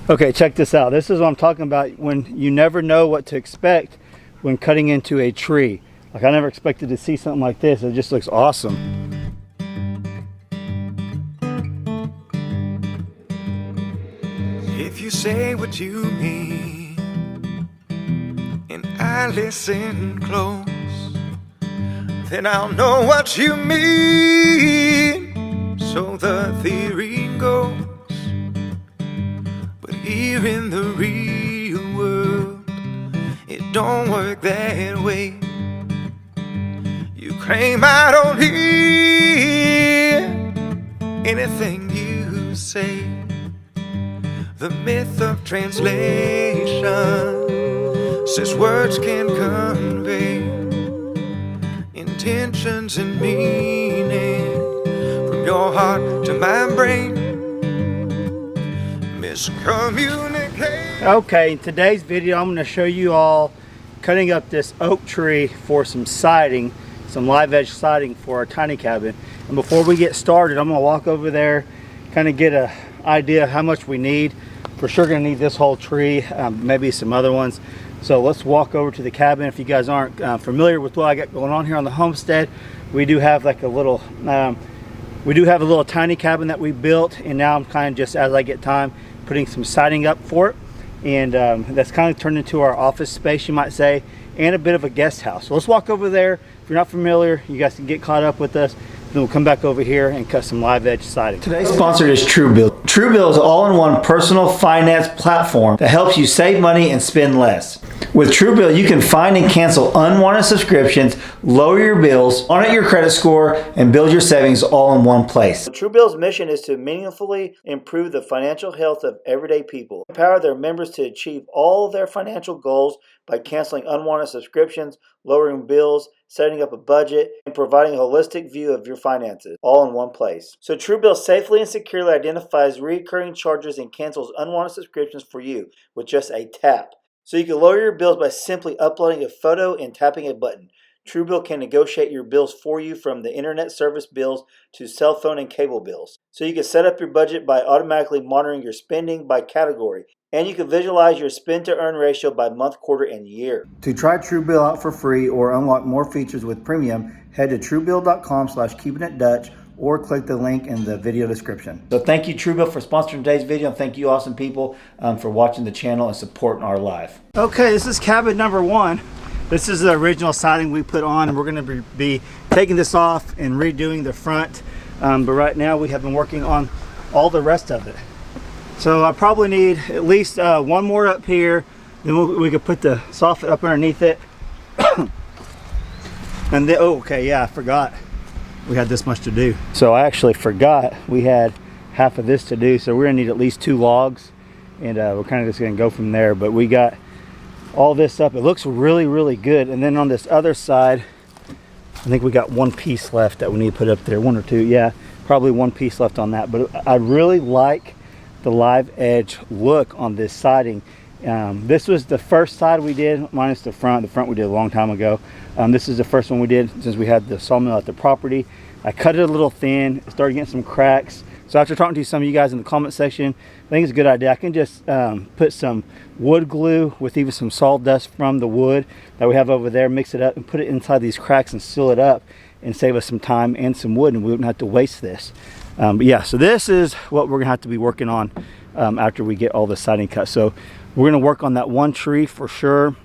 Okay, check this out. This is what I'm talking about when you never know what to expect when cutting into a tree. Like I never expected to see something like this. It just looks awesome. If you say what you mean and I listen close, then I'll know what you mean. So the theory goes, but here in the real world, it don't work that way. You claim I don't hear anything you say. The myth of translation says words can convey intentions and meaning from your heart to my brain. Miscommunicate. Okay, in today's video I'm going to show you all cutting up this oak tree for some siding, some live edge siding for our tiny cabin. And before we get started, I'm going to walk over there, kind of get an idea of how much we need. For sure going to need this whole tree, maybe some other ones. So let's walk over to the cabin. If you guys aren't familiar with what I got going on here on the homestead, we do have like a little tiny cabin that we built, and now I'm kind of just, as I get time, putting some siding up for it. And that's kind of turned into our office space, you might say, and a bit of a guest house. So let's walk over there. If you're not familiar, you guys can get caught up with us. Then we'll come back over here and cut some live edge siding. Today's sponsor is TrueBill. TrueBill is an all-in-one personal finance platform that helps you save money and spend less. With TrueBill, you can find and cancel unwanted subscriptions, lower your bills, audit your credit score, and build your savings all in one place. TrueBill's mission is to meaningfully improve the financial health of everyday people, empower their members to achieve all their financial goals by canceling unwanted subscriptions, lowering bills, setting up a budget, and providing a holistic view of your finances, all in one place. So TrueBill safely and securely identifies recurring charges and cancels unwanted subscriptions for you with just a tap. So you can lower your bills by simply uploading a photo and tapping a button. TrueBill can negotiate your bills for you, from the internet service bills to cell phone and cable bills. So you can set up your budget by automatically monitoring your spending by category. And you can visualize your spend to earn ratio by month, quarter, and year. To try TrueBill out for free or unlock more features with premium, head to truebill.com/keepingitdutch or click the link in the video description. So thank you, TrueBill, for sponsoring today's video, and thank you awesome people for watching the channel and supporting our live. Okay, this is cabin number 1. This is the original siding we put on, and we're going to be taking this off and redoing the front. But right now we have been working on all the rest of it. So I probably need at least one more up here, then we could put the soffit up underneath it. And then, oh, okay, yeah, I forgot we had this much to do. So I actually forgot we had half of this to do, so we're gonna need at least 2 logs, and we're kind of just gonna go from there. But we got all this up. It looks really, really good. And then on this other side, I think we got 1 piece left that we need to put up there, 1 or 2, yeah, probably 1 piece left on that. But I really like the live edge look on this siding. This was the first side we did, minus the front. The front we did a long time ago. This is the first one we did since we had the sawmill at the property. I cut it a little thin, started getting some cracks. So after talking to some of you guys in the comment section, I think it's a good idea. I can just put some wood glue with even some sawdust from the wood that we have over there, mix it up and put it inside these cracks and seal it up, and save us some time and some wood, and we wouldn't have to waste this. But yeah, so this is what we're gonna have to be working on after we get all the siding cut. So we're gonna work on that one tree for sure,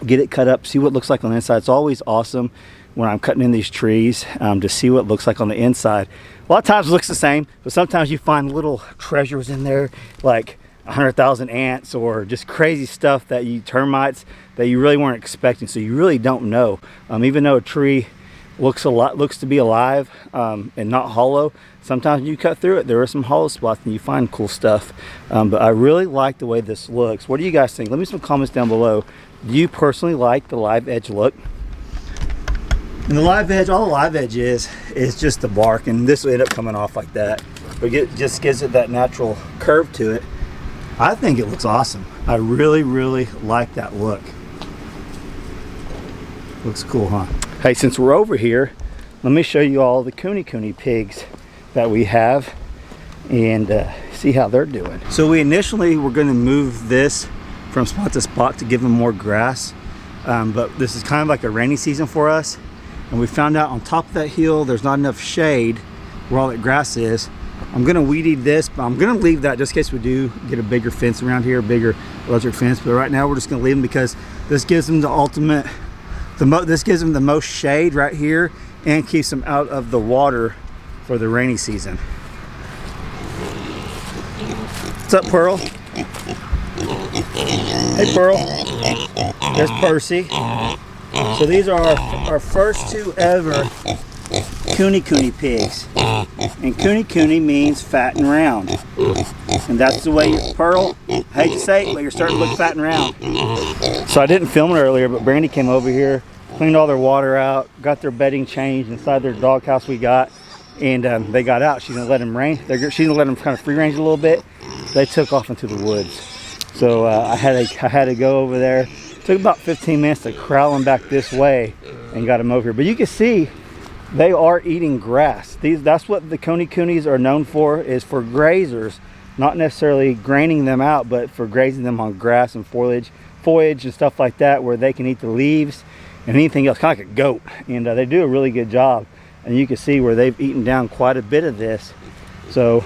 get it cut up, see what it looks like on the inside. It's always awesome when I'm cutting in these trees to see what it looks like on the inside. A lot of times it looks the same, but sometimes you find little treasures in there, like 100,000 ants or just crazy stuff that termites that you really weren't expecting. So you really don't know. Even though a tree looks to be alive and not hollow, sometimes you cut through it, there are some hollow spots and you find cool stuff. But I really like the way this looks. What do you guys think? Let me some comments down below. Do you personally like the live edge look? And the live edge, all the live edge is just the bark, and this will end up coming off like that, but it just gives it that natural curve to it. I think it looks awesome. I really, really like that look. Looks cool, huh? Hey, since we're over here, let me show you all the Coney pigs that we have, and see how they're doing. So we initially were going to move this from spot to spot to give them more grass, but this is kind of like a rainy season for us, and we found out on top of that hill there's not enough shade where all that grass is. I'm going to weed eat this, but I'm going to leave that just in case we do get a bigger fence around here, a bigger electric fence. But right now we're just going to leave them because this gives them the ultimate, this gives them the most shade right here and keeps them out of the water for the rainy season. What's up, Pearl? Hey, Pearl. There's Percy. So these are our first two ever Coney Cooney pigs. And Coney Cooney means fat and round. And that's the way, Pearl, I hate to say it, but you're starting to look fat and round. So I didn't film it earlier, but Brandy came over here, cleaned all their water out, got their bedding changed inside their doghouse we got, and they got out. She's gonna let them range. She's gonna let them kind of free range a little bit. They took off into the woods. So I had to go over there. It took about 15 minutes to corral them back this way and got them over here. But you can see they are eating grass. That's what the Coney Coonies are known for, is for grazers, not necessarily graining them out, but for grazing them on grass and foliage and stuff like that, where they can eat the leaves and anything else, kind of like a goat. And they do a really good job. And you can see where they've eaten down quite a bit of this. So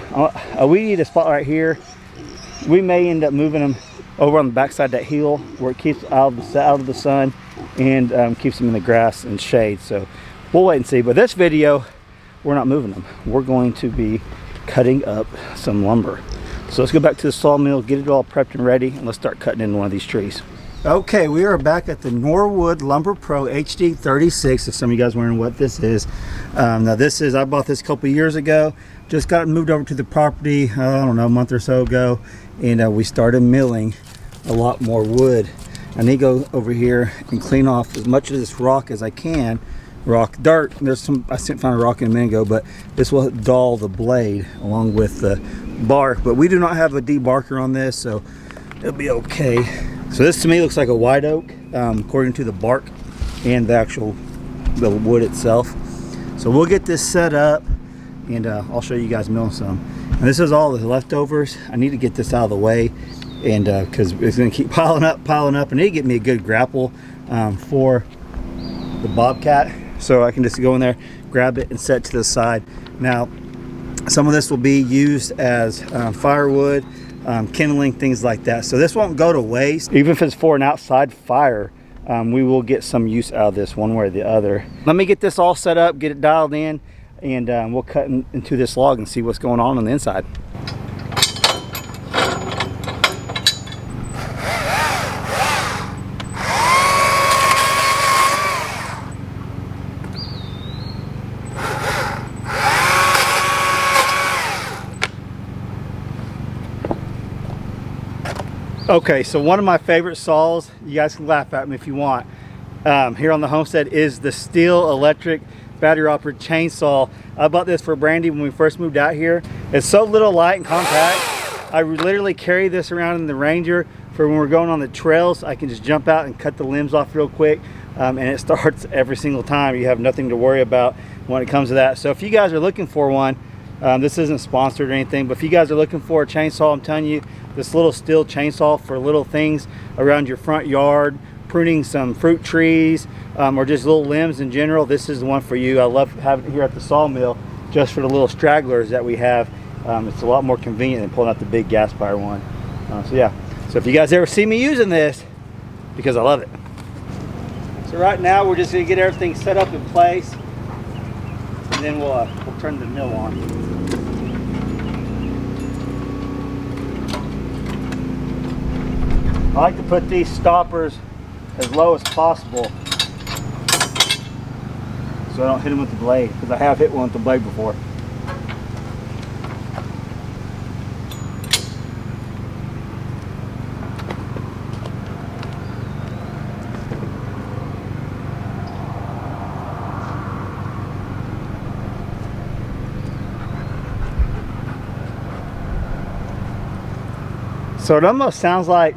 we need a spot right here. We may end up moving them over on the backside of that hill where it keeps out of the sun and keeps them in the grass and shade. So we'll wait and see. But this video, we're not moving them. We're going to be cutting up some lumber. So let's go back to the sawmill, get it all prepped and ready, and let's start cutting in one of these trees. Okay, we are back at the Norwood Lumber Pro HD 36. If some of you guys wondering what this is. Now this is, I bought this a couple years ago. Just got it moved over to the property, I don't know, a month or so ago. And we started milling a lot more wood. I need to go over here and clean off as much of this rock as I can. Dirt. There's some, I found a rock in a minute ago, but this will dull the blade along with the bark. But we do not have a debarker on this, so it'll be okay. So this to me looks like a white oak, according to the bark and the wood itself. So we'll get this set up, and I'll show you guys milling some. And this is all the leftovers. I need to get this out of the way, and because it's going to keep piling up. I need to get me a good grapple for the bobcat, so I can just go in there, grab it, and set it to the side. Now, some of this will be used as firewood, kindling, things like that. So this won't go to waste. Even if it's for an outside fire, we will get some use out of this one way or the other. Let me get this all set up, get it dialed in, and we'll cut into this log and see what's going on the inside. Okay, so one of my favorite saws, you guys can laugh at me if you want, here on the homestead is the Steel electric battery operated chainsaw. I bought this for Brandy when we first moved out here. It's so little, light and compact. I literally carry this around in the Ranger for when we're going on the trails. I can just jump out and cut the limbs off real quick, and it starts every single time. You have nothing to worry about when it comes to that. So if you guys are looking for one, this isn't sponsored or anything, but if you guys are looking for a chainsaw, I'm telling you, this little Steel chainsaw for little things around your front yard, pruning some fruit trees, or just little limbs in general, this is the one for you. I love having it here at the sawmill just for the little stragglers that we have. It's a lot more convenient than pulling out the big gas fire one. So yeah, so if you guys ever see me using this, because I love it. So right now we're just gonna get everything set up in place, and then we'll turn the mill on. I like to put these stoppers as low as possible so I don't hit them with the blade, because I have hit one with the blade before. So it almost sounds like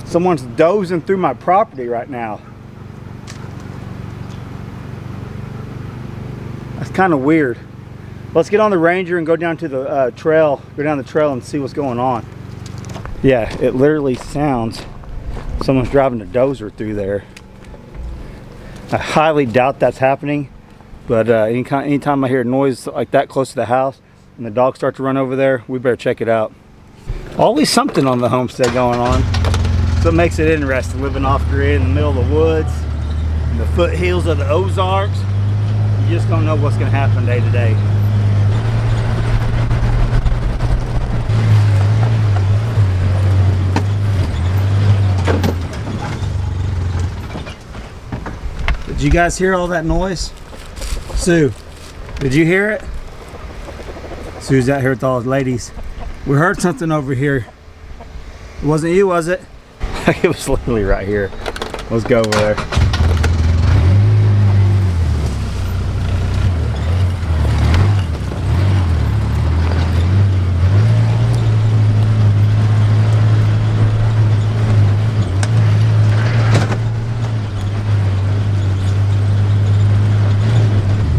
someone's dozing through my property right now. That's kind of weird. Let's get on the Ranger and go down to the trail, go down the trail and see what's going on. Yeah, it literally sounds someone's driving a dozer through there. I highly doubt that's happening, but anytime I hear a noise like that close to the house and the dogs start to run over there, we better check it out. Always something on the homestead going on. So it makes it interesting, living off grid in the middle of the woods, in the foothills of the Ozarks. You just don't know what's going to happen day to day. Did you guys hear all that noise? Sue, did you hear it? Sue's out here with all the ladies. We heard something over here. It wasn't you, was it? It was literally right here. Let's go over there.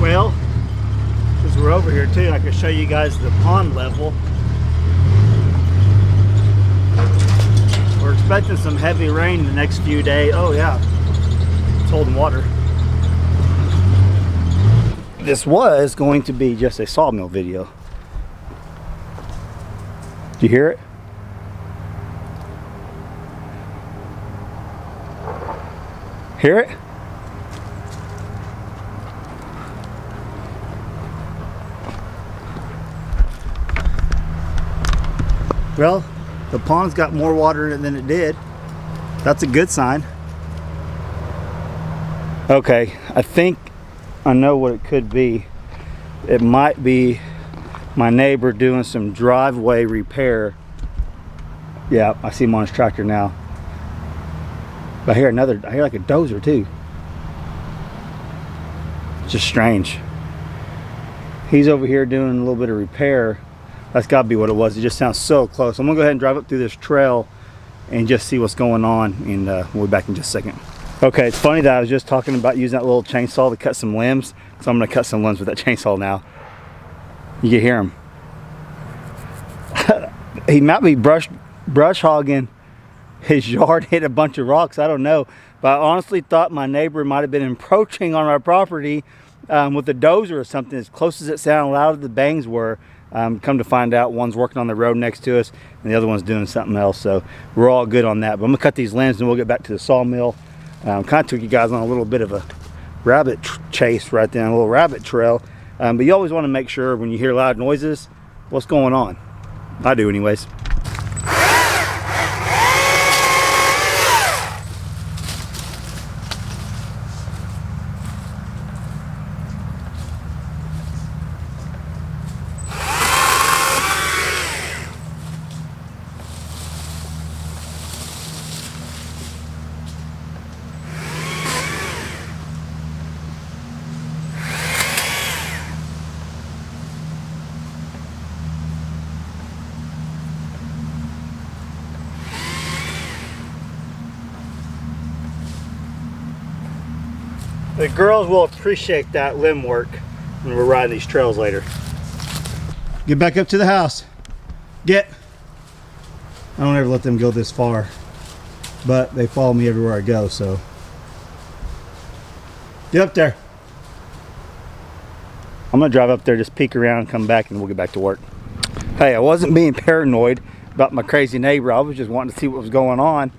Well, since we're over here too, I can show you guys the pond level. We're expecting some heavy rain the next few days. Oh yeah, it's holding water. This was going to be just a Sawmill video. Do you hear it? Hear it? Well, the pond's got more water in it than it did. That's a good sign. Okay, I think I know what it could be. It might be my neighbor doing some driveway repair. Yeah, I see him on his tractor now. But I hear like a dozer too. It's just strange. He's over here doing a little bit of repair. That's got to be what it was. It just sounds so close. I'm gonna go ahead and drive up through this trail and just see what's going on, and we'll be back in just a second. Okay, it's funny that I was just talking about using that little chainsaw to cut some limbs, so I'm gonna cut some limbs with that chainsaw now. You can hear him. He might be brush hogging his yard, hit a bunch of rocks, I don't know, but I honestly thought my neighbor might have been encroaching on our property with a dozer or something. As close as it sounded, loud as the bangs were. Come to find out, one's working on the road next to us and the other one's doing something else, so we're all good on that. But I'm gonna cut these limbs and we'll get back to the sawmill. Kind of took you guys on a little bit of a rabbit chase right there, a little rabbit trail, but you always want to make sure when you hear loud noises what's going on. I do anyways. The girls will appreciate that limb work when we're riding these trails later. Get back up to the house. Get. I don't ever let them go this far, but they follow me everywhere I go, so. Get up there. I'm gonna drive up there, just peek around, come back, and we'll get back to work. Hey, I wasn't being paranoid about my crazy neighbor. I was just wanting to see what was going on.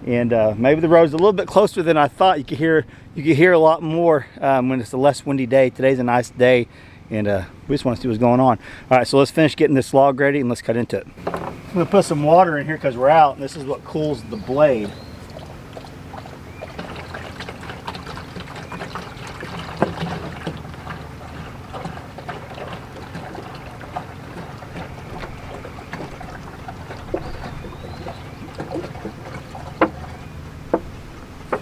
And maybe the road's a little bit closer than I thought. You could hear a lot more when it's a less windy day. Today's a nice day, and we just want to see what's going on. All right, so let's finish getting this log ready and let's cut into it. I'm gonna put some water in here because we're out, and this is what cools the blade.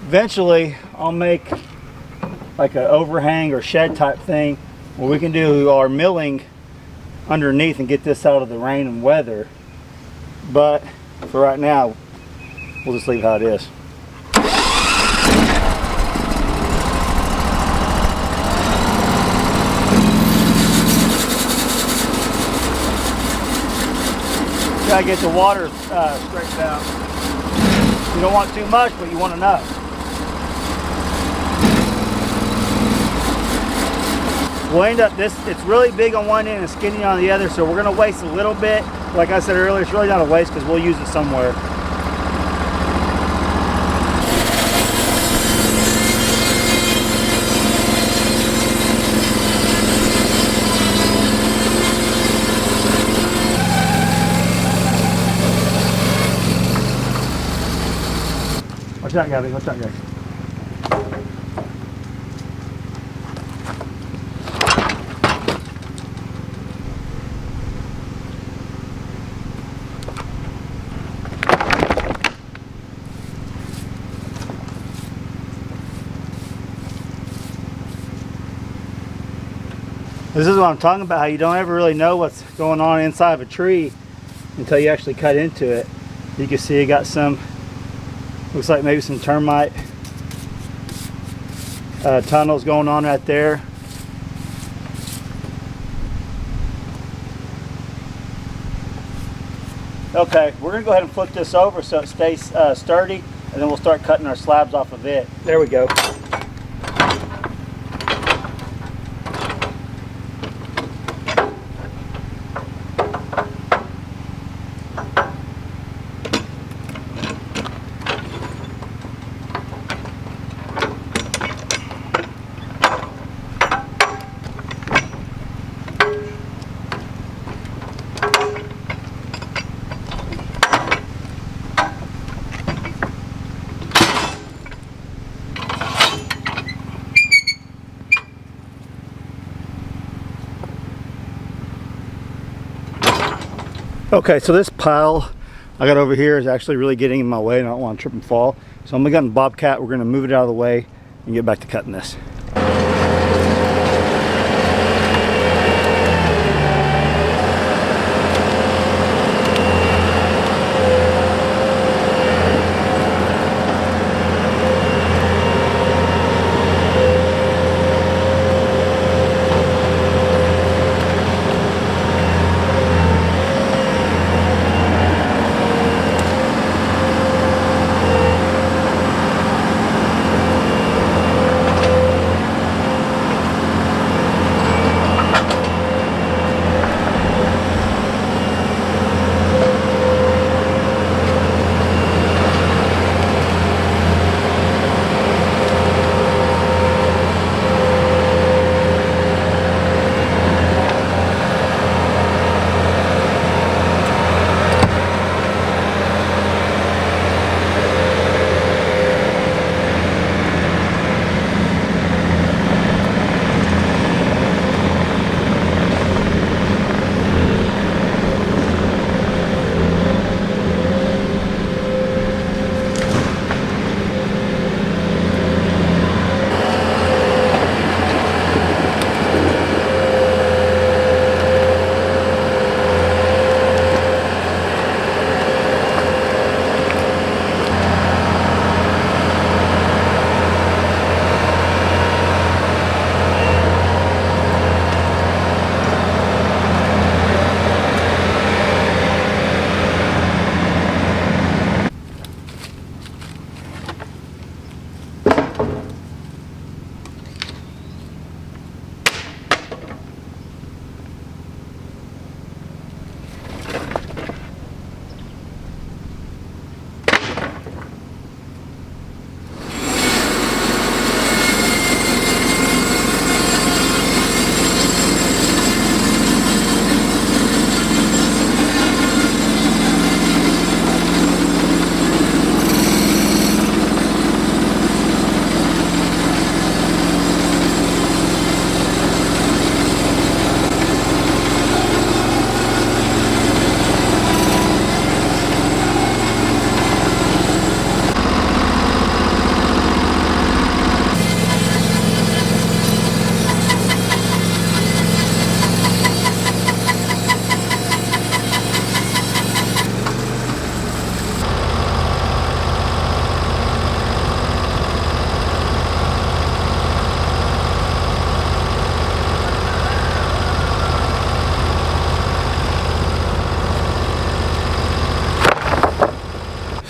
Eventually, I'll make like an overhang or shed type thing where we can do our milling underneath and get this out of the rain and weather. But for right now, we'll just leave how it is. gotta get the water straightened out. You don't want too much, but you want enough. We'll end up it's really big on one end and skinny on the other, so we're gonna waste a little bit. Like I said earlier, it's really not a waste because we'll use it somewhere. Watch out, Gabby. Watch out, guys. This is what I'm talking about, how you don't ever really know what's going on inside of a tree until you actually cut into it. You can see it got some, looks like maybe some termite tunnels going on right there. Okay, we're gonna go ahead and flip this over so it stays sturdy, and then we'll start cutting our slabs off of it. There we go. Okay, so this pile I got over here is actually really getting in my way, and I don't want to trip and fall. So I'm gonna get in the Bobcat, we're gonna move it out of the way and get back to cutting this.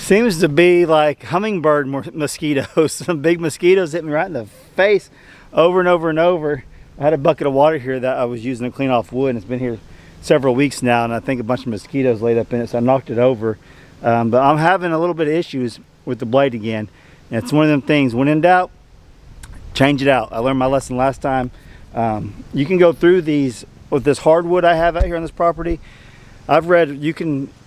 Seems to be like hummingbird mosquitoes. Some big mosquitoes hit me right in the face over and over and over. I had a bucket of water here that I was using to clean off wood, and it's been here several weeks now, and I think a bunch of mosquitoes laid up in it, so I knocked it over. But I'm having a little bit of issues with the blade again, and it's one of them things, when in doubt, change it out. I learned my lesson last time. You can go through these with this hardwood I have out here on this property. I've read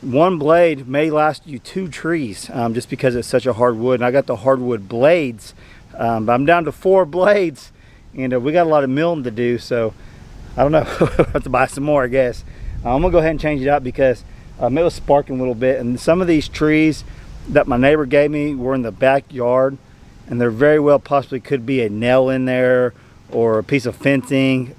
one blade may last you 2 trees, just because it's such a hardwood, and I got the hardwood blades, but I'm down to 4 blades, and we got a lot of milling to do, so I don't know. I'll have to buy some more, I guess. I'm gonna go ahead and change it out because it was sparking a little bit, and some of these trees that my neighbor gave me were in the backyard, and there very well possibly could be a nail in there or a piece of fencing,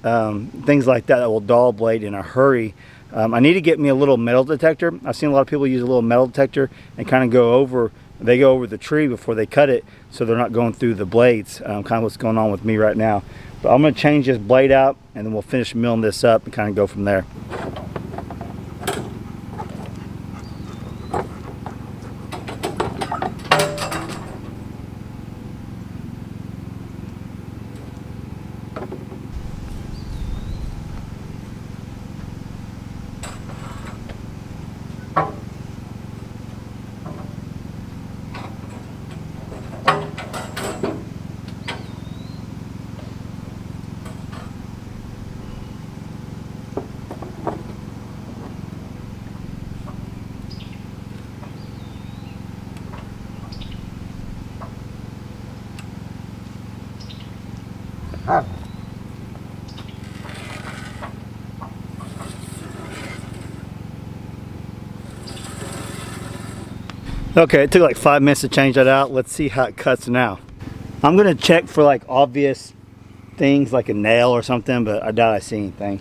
things like that will dull a blade in a hurry. I need to get me a little metal detector. I've seen a lot of people use a little metal detector and kind of go over the tree before they cut it, so they're not going through the blades, kind of what's going on with me right now. But I'm going to change this blade out, and then we'll finish milling this up and kind of go from there. Okay, it took like 5 minutes to change that out. Let's see how it cuts now. I'm gonna check for like obvious things like a nail or something, but I doubt I see anything.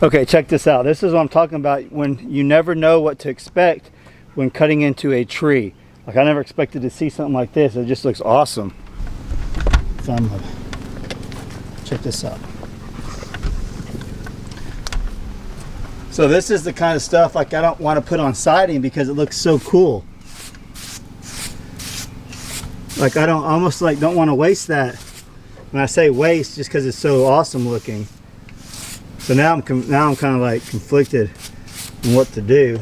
Okay, check this out. This is what I'm talking about when you never know what to expect when cutting into a tree. Like, I never expected to see something like this. It just looks awesome. So I'm gonna check this out. So this is the kind of stuff like I don't want to put on siding because it looks so cool. Like I almost like don't want to waste that. When I say waste, just because it's so awesome looking. So now I'm kind of like conflicted on what to do.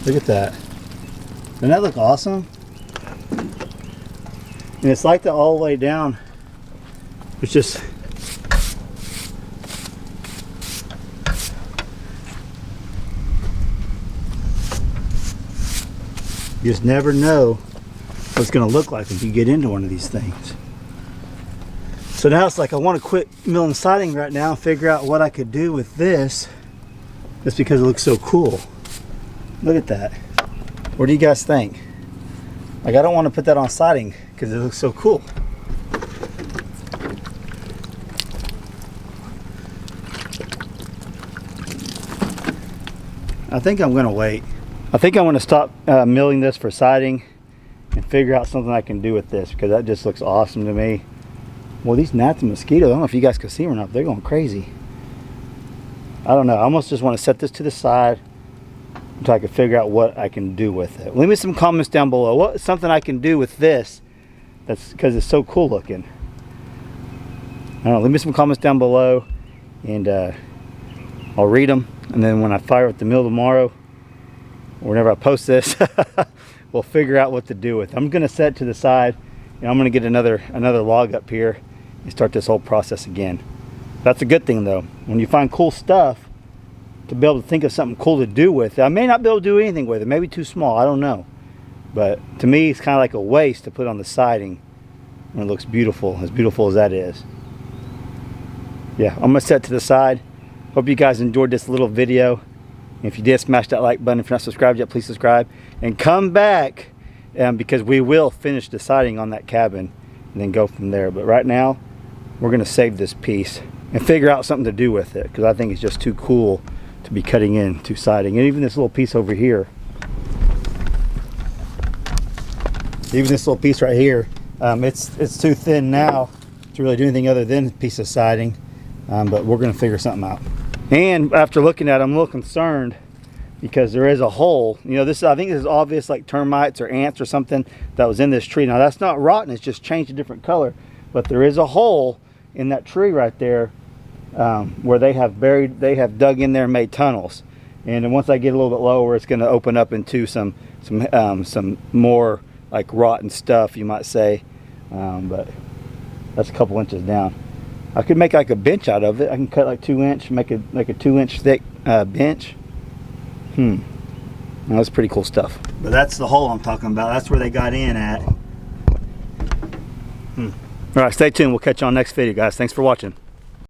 Look at that. Doesn't that look awesome? And it's like that all the way down. It's just you just never know what it's going to look like if you get into one of these things. So now it's like I want to quit milling siding right now and figure out what I could do with this, just because it looks so cool. Look at that. What do you guys think? Like, I don't want to put that on siding because it looks so cool. I think I'm going to wait. I think I'm going to stop milling this for siding and figure out something I can do with this, because that just looks awesome to me. Well, these gnats and mosquitoes, I don't know if you guys can see them or not, they're going crazy. I don't know. I almost just want to set this to the side until I can figure out what I can do with it. Leave me some comments down below. What's something I can do with this that's, because it's so cool looking. I don't know. Leave me some comments down below, and I'll read them. And then when I fire up the mill tomorrow, or whenever I post this, we'll figure out what to do with it. I'm going to set it to the side, and I'm going to get another log up here and start this whole process again. That's a good thing, though. When you find cool stuff, to be able to think of something cool to do with it. I may not be able to do anything with it. Maybe too small. I don't know. But to me, it's kind of like a waste to put on the siding when it looks beautiful as that is. Yeah, I'm going to set it to the side. Hope you guys enjoyed this little video. If you did, smash that like button. If you're not subscribed yet, please subscribe. And come back, because we will finish the siding on that cabin and then go from there. But right now, we're going to save this piece and figure out something to do with it, because I think it's just too cool to be cutting into siding. And even this little piece over here, even this little piece right here, it's too thin now to really do anything other than a piece of siding. But we're going to figure something out. And after looking at it, I'm a little concerned because there is a hole. You know, I think this is obvious, like termites or ants or something that was in this tree. Now that's not rotten, it's just changed a different color. But there is a hole in that tree right there where they have dug in there and made tunnels. And then once I get a little bit lower, it's going to open up into some more like rotten stuff, you might say. But that's a couple inches down. I could make like a bench out of it. I can cut like 2 inch, make it like a 2-inch thick bench. Now, that's pretty cool stuff. But that's the hole I'm talking about. That's where they got in at. All right, stay tuned. We'll catch you on next video, guys. Thanks for watching.